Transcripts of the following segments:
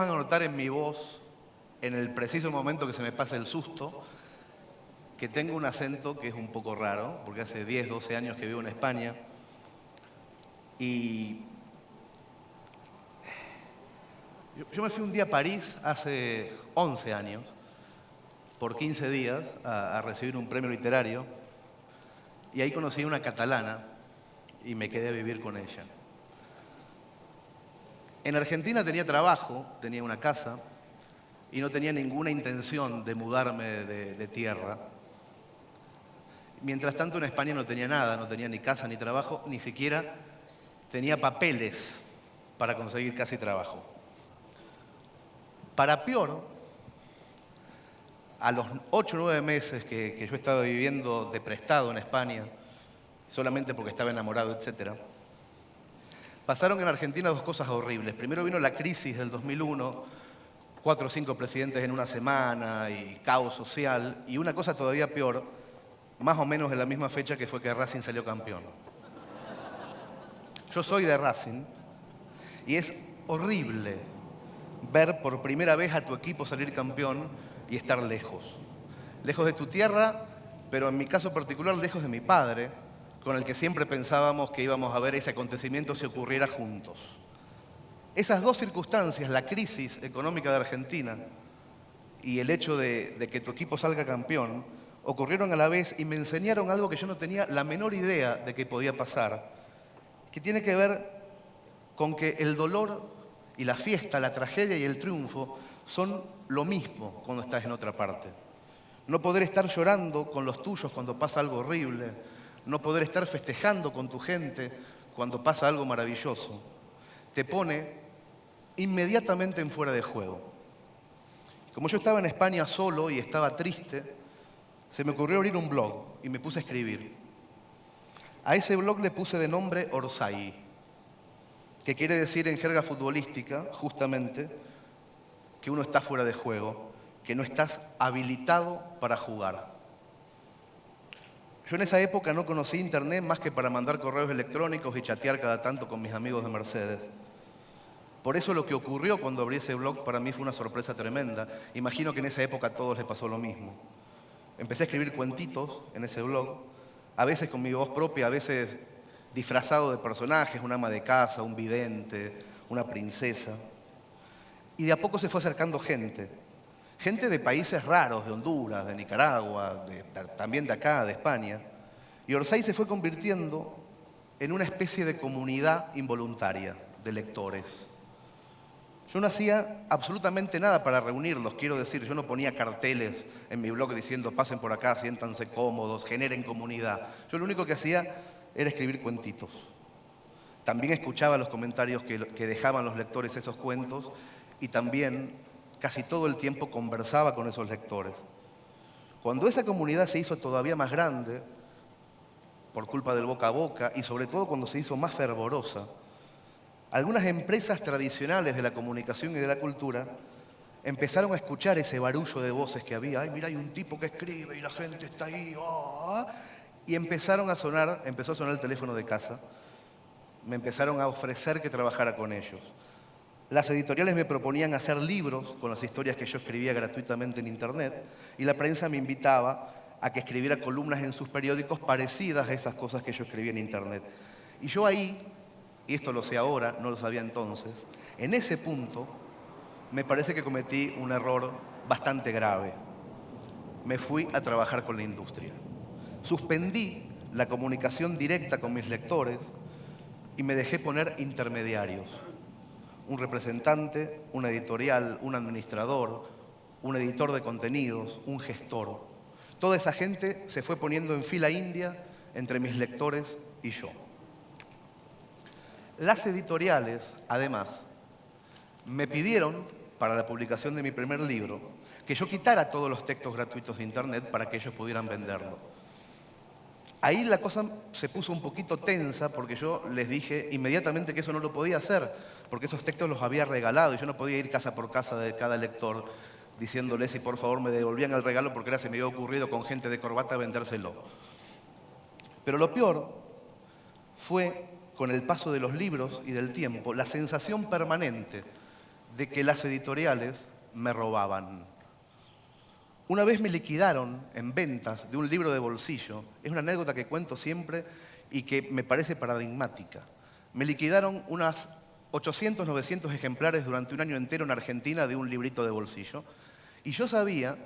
van a notar en mi voz, en el preciso momento que se me pasa el susto, que tengo un acento que es un poco raro, porque hace 10, 12 años que vivo en España. Y yo me fui un día a París hace 11 años, por 15 días, a recibir un premio literario. Y ahí conocí a una catalana y me quedé a vivir con ella. En Argentina tenía trabajo, tenía una casa y no tenía ninguna intención de mudarme de tierra. Mientras tanto en España no tenía nada, no tenía ni casa ni trabajo, ni siquiera tenía papeles para conseguir casa y trabajo. Para peor, a los 8 o 9 meses que yo estaba viviendo de prestado en España, solamente porque estaba enamorado, etc., pasaron en Argentina dos cosas horribles. Primero vino la crisis del 2001, 4 o 5 presidentes en una semana y caos social. Y una cosa todavía peor, más o menos en la misma fecha que fue que Racing salió campeón. Yo soy de Racing y es horrible ver por primera vez a tu equipo salir campeón y estar lejos. Lejos de tu tierra, pero en mi caso particular lejos de mi padre, con el que siempre pensábamos que íbamos a ver ese acontecimiento si ocurriera juntos. Esas dos circunstancias, la crisis económica de Argentina y el hecho de que tu equipo salga campeón, ocurrieron a la vez y me enseñaron algo que yo no tenía la menor idea de que podía pasar, que tiene que ver con que el dolor y la fiesta, la tragedia y el triunfo son lo mismo cuando estás en otra parte. No poder estar llorando con los tuyos cuando pasa algo horrible, no poder estar festejando con tu gente cuando pasa algo maravilloso, te pone inmediatamente en fuera de juego. Como yo estaba en España solo y estaba triste, se me ocurrió abrir un blog y me puse a escribir. A ese blog le puse de nombre Orsay, que quiere decir en jerga futbolística, justamente, que uno está fuera de juego, que no estás habilitado para jugar. Yo en esa época no conocí internet más que para mandar correos electrónicos y chatear cada tanto con mis amigos de Mercedes. Por eso lo que ocurrió cuando abrí ese blog para mí fue una sorpresa tremenda. Imagino que en esa época a todos les pasó lo mismo. Empecé a escribir cuentitos en ese blog, a veces con mi voz propia, a veces disfrazado de personajes, una ama de casa, un vidente, una princesa. Y de a poco se fue acercando gente. Gente de países raros, de Honduras, de Nicaragua, también de acá, de España. Y Orsay se fue convirtiendo en una especie de comunidad involuntaria de lectores. Yo no hacía absolutamente nada para reunirlos, quiero decir, yo no ponía carteles en mi blog diciendo pasen por acá, siéntanse cómodos, generen comunidad. Yo lo único que hacía era escribir cuentitos. También escuchaba los comentarios que dejaban los lectores esos cuentos y también casi todo el tiempo conversaba con esos lectores. Cuando esa comunidad se hizo todavía más grande, por culpa del boca a boca, y sobre todo cuando se hizo más fervorosa, algunas empresas tradicionales de la comunicación y de la cultura empezaron a escuchar ese barullo de voces que había. Ay, mira, hay un tipo que escribe y la gente está ahí. Oh. Y empezó a sonar el teléfono de casa. Me empezaron a ofrecer que trabajara con ellos. Las editoriales me proponían hacer libros con las historias que yo escribía gratuitamente en internet y la prensa me invitaba a que escribiera columnas en sus periódicos parecidas a esas cosas que yo escribía en internet. Y yo ahí, y esto lo sé ahora, no lo sabía entonces, en ese punto me parece que cometí un error bastante grave. Me fui a trabajar con la industria. Suspendí la comunicación directa con mis lectores y me dejé poner intermediarios. Un representante, una editorial, un administrador, un editor de contenidos, un gestor. Toda esa gente se fue poniendo en fila india entre mis lectores y yo. Las editoriales, además, me pidieron, para la publicación de mi primer libro, que yo quitara todos los textos gratuitos de internet para que ellos pudieran venderlo. Ahí la cosa se puso un poquito tensa porque yo les dije inmediatamente que eso no lo podía hacer, porque esos textos los había regalado y yo no podía ir casa por casa de cada lector diciéndoles si por favor me devolvían el regalo porque ahora se me había ocurrido con gente de corbata vendérselo. Pero lo peor fue, con el paso de los libros y del tiempo, la sensación permanente de que las editoriales me robaban. Una vez me liquidaron en ventas de un libro de bolsillo. Es una anécdota que cuento siempre y que me parece paradigmática. Me liquidaron unas 800, 900 ejemplares durante un año entero en Argentina de un librito de bolsillo. Y yo sabía,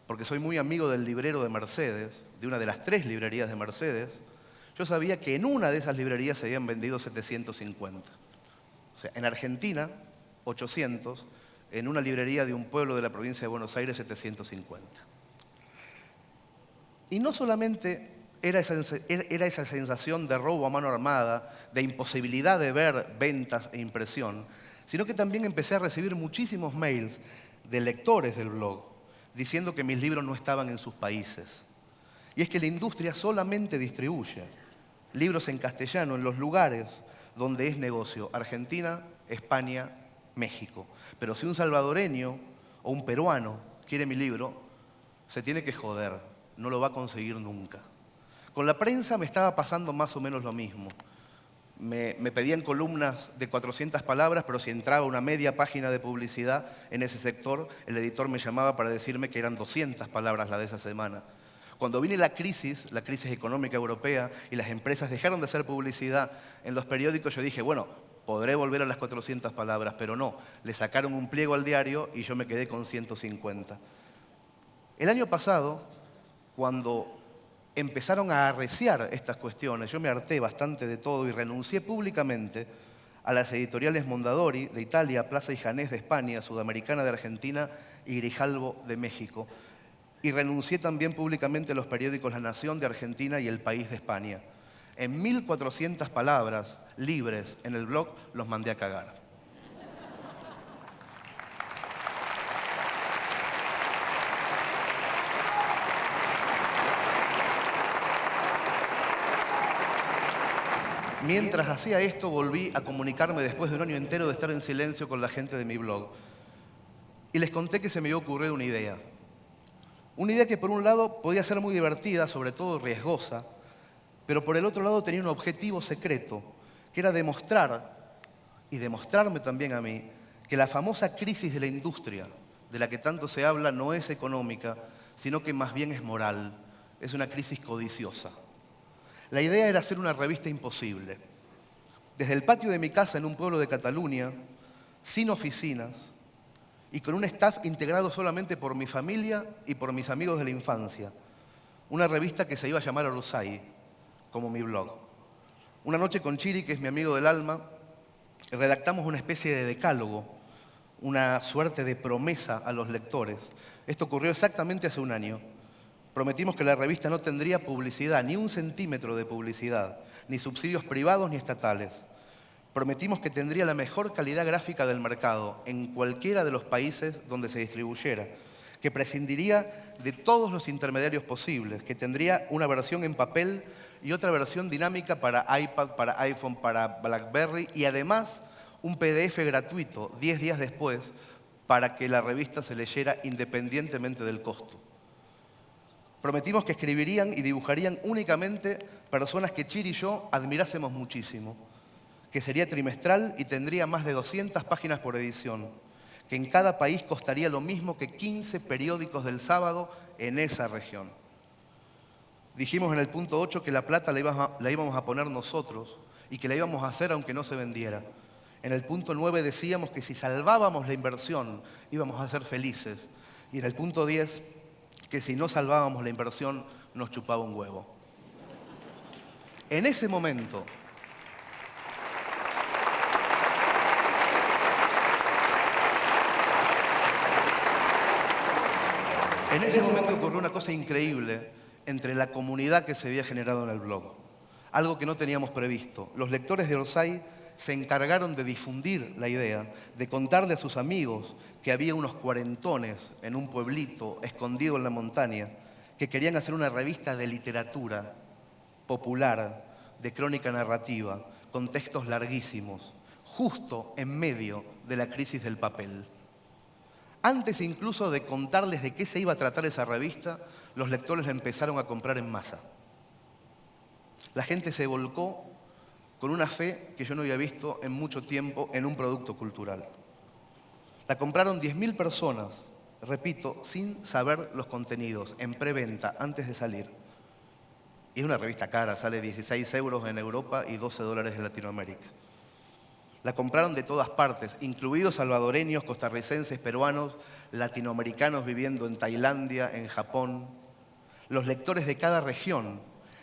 porque soy muy amigo del librero de Mercedes, de una de las 3 librerías de Mercedes, yo sabía que en una de esas librerías se habían vendido 750. O sea, en Argentina, 800, en una librería de un pueblo de la provincia de Buenos Aires, 750. Y no solamente era esa sensación de robo a mano armada, de imposibilidad de ver ventas e impresión, sino que también empecé a recibir muchísimos mails de lectores del blog diciendo que mis libros no estaban en sus países. Y es que la industria solamente distribuye libros en castellano en los lugares donde es negocio: Argentina, España, México. Pero si un salvadoreño o un peruano quiere mi libro, se tiene que joder, no lo va a conseguir nunca. Con la prensa me estaba pasando más o menos lo mismo. Me pedían columnas de 400 palabras, pero si entraba una media página de publicidad en ese sector, el editor me llamaba para decirme que eran 200 palabras la de esa semana. Cuando vino la crisis económica europea, y las empresas dejaron de hacer publicidad en los periódicos, yo dije, bueno, podré volver a las 400 palabras, pero no. Le sacaron un pliego al diario y yo me quedé con 150. El año pasado, cuando empezaron a arreciar estas cuestiones, yo me harté bastante de todo y renuncié públicamente a las editoriales Mondadori de Italia, Plaza y Janés de España, Sudamericana de Argentina y Grijalbo de México. Y renuncié también públicamente a los periódicos La Nación de Argentina y El País de España. En 1400 palabras libres en el blog los mandé a cagar. Mientras hacía esto, volví a comunicarme después de un año entero de estar en silencio con la gente de mi blog. Y les conté que se me había ocurrido una idea. Una idea que por un lado podía ser muy divertida, sobre todo riesgosa, pero por el otro lado tenía un objetivo secreto, que era demostrar, y demostrarme también a mí, que la famosa crisis de la industria, de la que tanto se habla, no es económica, sino que más bien es moral, es una crisis codiciosa. La idea era hacer una revista imposible. Desde el patio de mi casa en un pueblo de Cataluña, sin oficinas, y con un staff integrado solamente por mi familia y por mis amigos de la infancia. Una revista que se iba a llamar Orsay, como mi blog. Una noche con Chiri, que es mi amigo del alma, redactamos una especie de decálogo, una suerte de promesa a los lectores. Esto ocurrió exactamente hace un año. Prometimos que la revista no tendría publicidad, ni un centímetro de publicidad, ni subsidios privados ni estatales. Prometimos que tendría la mejor calidad gráfica del mercado en cualquiera de los países donde se distribuyera, que prescindiría de todos los intermediarios posibles, que tendría una versión en papel y otra versión dinámica para iPad, para iPhone, para BlackBerry y además un PDF gratuito 10 días después para que la revista se leyera independientemente del costo. Prometimos que escribirían y dibujarían únicamente personas que Chiri y yo admirásemos muchísimo, que sería trimestral y tendría más de 200 páginas por edición, que en cada país costaría lo mismo que 15 periódicos del sábado en esa región. Dijimos en el punto 8 que la plata la íbamos a poner nosotros y que la íbamos a hacer aunque no se vendiera. En el punto 9 decíamos que si salvábamos la inversión íbamos a ser felices. Y en el punto 10 que si no salvábamos la inversión nos chupaba un huevo. En ese momento ocurrió una cosa increíble entre la comunidad que se había generado en el blog. Algo que no teníamos previsto. Los lectores de Orsay se encargaron de difundir la idea, de contarle a sus amigos que había unos cuarentones en un pueblito escondido en la montaña que querían hacer una revista de literatura popular, de crónica narrativa, con textos larguísimos, justo en medio de la crisis del papel. Antes incluso de contarles de qué se iba a tratar esa revista, los lectores la empezaron a comprar en masa. La gente se volcó con una fe que yo no había visto en mucho tiempo en un producto cultural. La compraron 10.000 personas, repito, sin saber los contenidos, en preventa, antes de salir. Y es una revista cara, sale 16 euros en Europa y 12 dólares en Latinoamérica. La compraron de todas partes, incluidos salvadoreños, costarricenses, peruanos, latinoamericanos viviendo en Tailandia, en Japón. Los lectores de cada región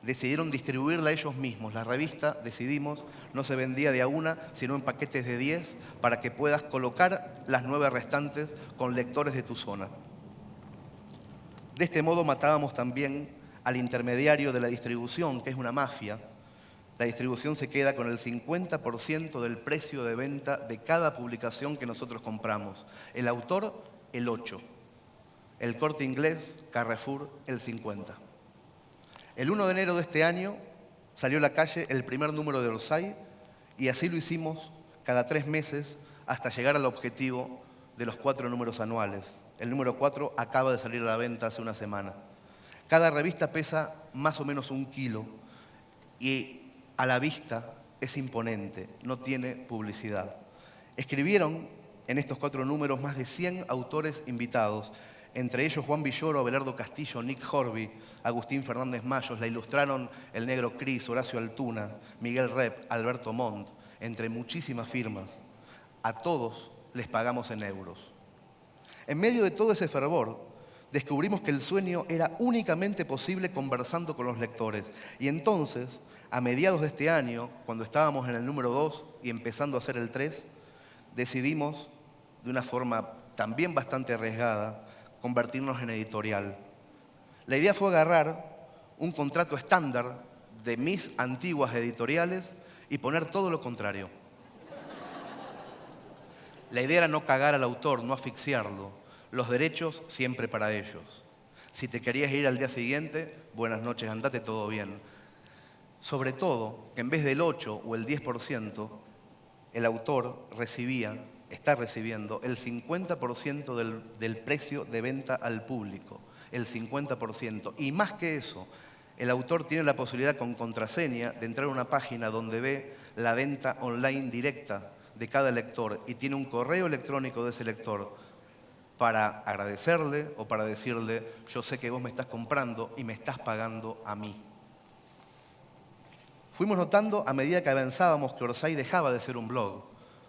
decidieron distribuirla ellos mismos. La revista, decidimos, no se vendía de a una, sino en paquetes de 10 para que puedas colocar las 9 restantes con lectores de tu zona. De este modo matábamos también al intermediario de la distribución, que es una mafia. La distribución se queda con el 50% del precio de venta de cada publicación que nosotros compramos. El autor, el 8%. El Corte Inglés, Carrefour, el 50%. El 1 de enero de este año salió a la calle el primer número de Orsay y así lo hicimos cada 3 meses hasta llegar al objetivo de los 4 números anuales. El número 4 acaba de salir a la venta hace una semana. Cada revista pesa más o menos 1 kilo y a la vista es imponente, no tiene publicidad. Escribieron en estos 4 números más de 100 autores invitados, entre ellos Juan Villoro, Abelardo Castillo, Nick Horby, Agustín Fernández Mayos. La ilustraron el Negro Cris, Horacio Altuna, Miguel Rep, Alberto Montt, entre muchísimas firmas. A todos les pagamos en euros. En medio de todo ese fervor, descubrimos que el sueño era únicamente posible conversando con los lectores. Y entonces, a mediados de este año, cuando estábamos en el número 2 y empezando a hacer el 3, decidimos, de una forma también bastante arriesgada, convertirnos en editorial. La idea fue agarrar un contrato estándar de mis antiguas editoriales y poner todo lo contrario. La idea era no cagar al autor, no asfixiarlo. Los derechos siempre para ellos. Si te querías ir al día siguiente, buenas noches, andate, todo bien. Sobre todo, que en vez del 8 o el 10%, el autor está recibiendo el 50% del precio de venta al público. El 50%. Y más que eso, el autor tiene la posibilidad con contraseña de entrar a una página donde ve la venta online directa de cada lector y tiene un correo electrónico de ese lector para agradecerle o para decirle: yo sé que vos me estás comprando y me estás pagando a mí. Fuimos notando a medida que avanzábamos que Orsay dejaba de ser un blog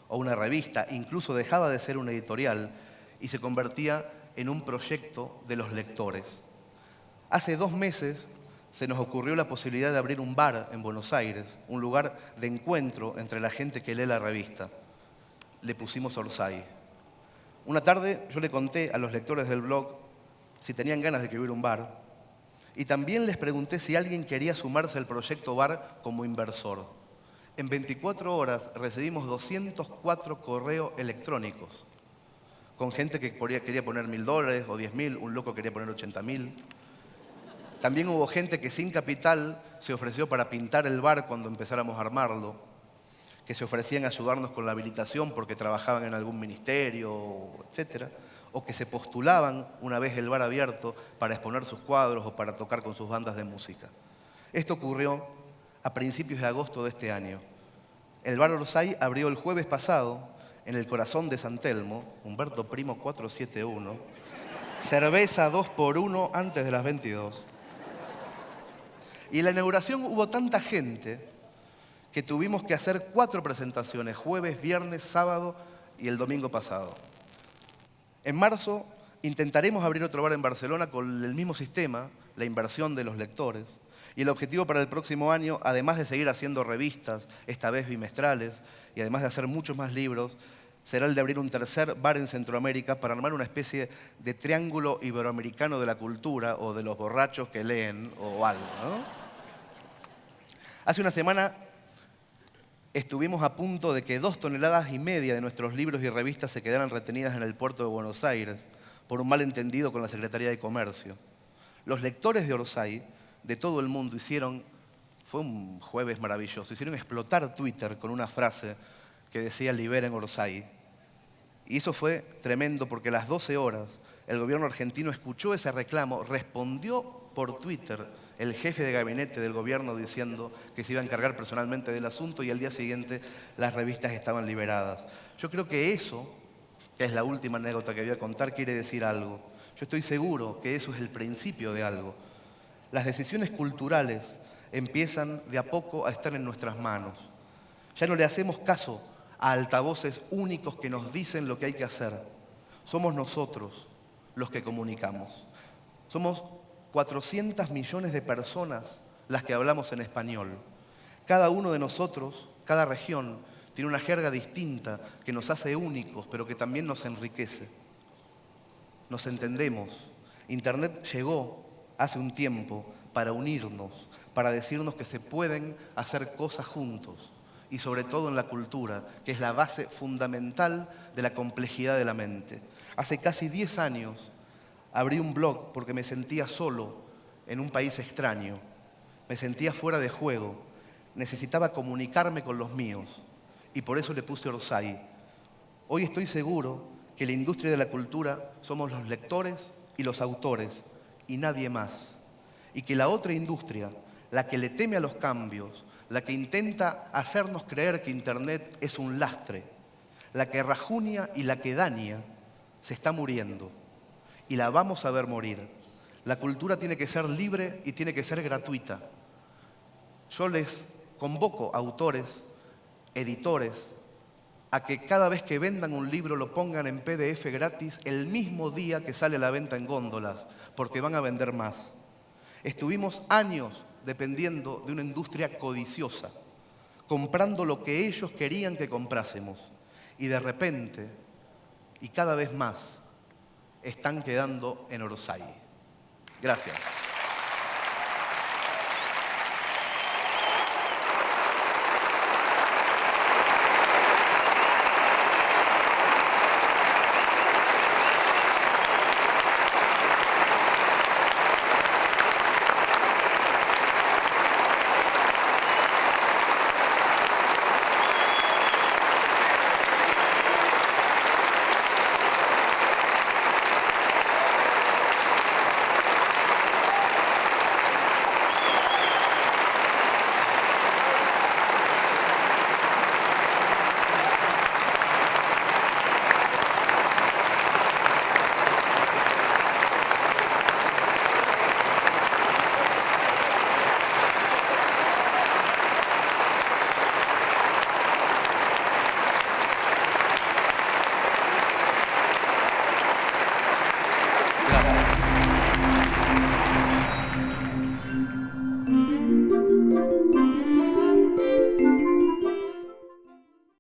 o una revista, incluso dejaba de ser una editorial y se convertía en un proyecto de los lectores. Hace 2 meses se nos ocurrió la posibilidad de abrir un bar en Buenos Aires, un lugar de encuentro entre la gente que lee la revista. Le pusimos Orsay. Una tarde yo le conté a los lectores del blog si tenían ganas de que hubiera un bar y también les pregunté si alguien quería sumarse al proyecto bar como inversor. En 24 horas recibimos 204 correos electrónicos con gente que quería poner $1.000 o 10.000, un loco quería poner 80.000. También hubo gente que sin capital se ofreció para pintar el bar cuando empezáramos a armarlo, que se ofrecían a ayudarnos con la habilitación porque trabajaban en algún ministerio, etc. O que se postulaban una vez el bar abierto para exponer sus cuadros o para tocar con sus bandas de música. Esto ocurrió a principios de agosto de este año. El bar Orsay abrió el jueves pasado en el corazón de San Telmo, Humberto Primo 471, cerveza 2x1 antes de las 22. Y en la inauguración hubo tanta gente que tuvimos que hacer 4 presentaciones, jueves, viernes, sábado y el domingo pasado. En marzo intentaremos abrir otro bar en Barcelona con el mismo sistema, la inversión de los lectores. Y el objetivo para el próximo año, además de seguir haciendo revistas, esta vez bimestrales, y además de hacer muchos más libros, será el de abrir un tercer bar en Centroamérica para armar una especie de triángulo iberoamericano de la cultura o de los borrachos que leen o algo, ¿no? Hace una semana estuvimos a punto de que 2,5 toneladas de nuestros libros y revistas se quedaran retenidas en el puerto de Buenos Aires por un malentendido con la Secretaría de Comercio. Los lectores de Orsay, de todo el mundo, fue un jueves maravilloso, hicieron explotar Twitter con una frase que decía "liberen Orsay". Y eso fue tremendo porque a las 12 horas el gobierno argentino escuchó ese reclamo, respondió por Twitter el jefe de gabinete del gobierno diciendo que se iba a encargar personalmente del asunto y al día siguiente las revistas estaban liberadas. Yo creo que eso que es la última anécdota que voy a contar, quiere decir algo. Yo estoy seguro que eso es el principio de algo. Las decisiones culturales empiezan de a poco a estar en nuestras manos. Ya no le hacemos caso a altavoces únicos que nos dicen lo que hay que hacer. Somos nosotros los que comunicamos. Somos 400 millones de personas las que hablamos en español. Cada uno de nosotros, cada región, tiene una jerga distinta que nos hace únicos, pero que también nos enriquece. Nos entendemos. Internet llegó hace un tiempo para unirnos, para decirnos que se pueden hacer cosas juntos, y sobre todo en la cultura, que es la base fundamental de la complejidad de la mente. Hace casi 10 años abrí un blog porque me sentía solo en un país extraño, me sentía fuera de juego, necesitaba comunicarme con los míos, y por eso le puse Orsay. Hoy estoy seguro que la industria de la cultura somos los lectores y los autores, y nadie más. Y que la otra industria, la que le teme a los cambios, la que intenta hacernos creer que Internet es un lastre, la que rajunia y la que daña, se está muriendo. Y la vamos a ver morir. La cultura tiene que ser libre y tiene que ser gratuita. Yo les convoco a autores, editores, a que cada vez que vendan un libro lo pongan en PDF gratis el mismo día que sale a la venta en góndolas, porque van a vender más. Estuvimos años dependiendo de una industria codiciosa, comprando lo que ellos querían que comprásemos. Y de repente, y cada vez más, están quedando en Orsay. Gracias.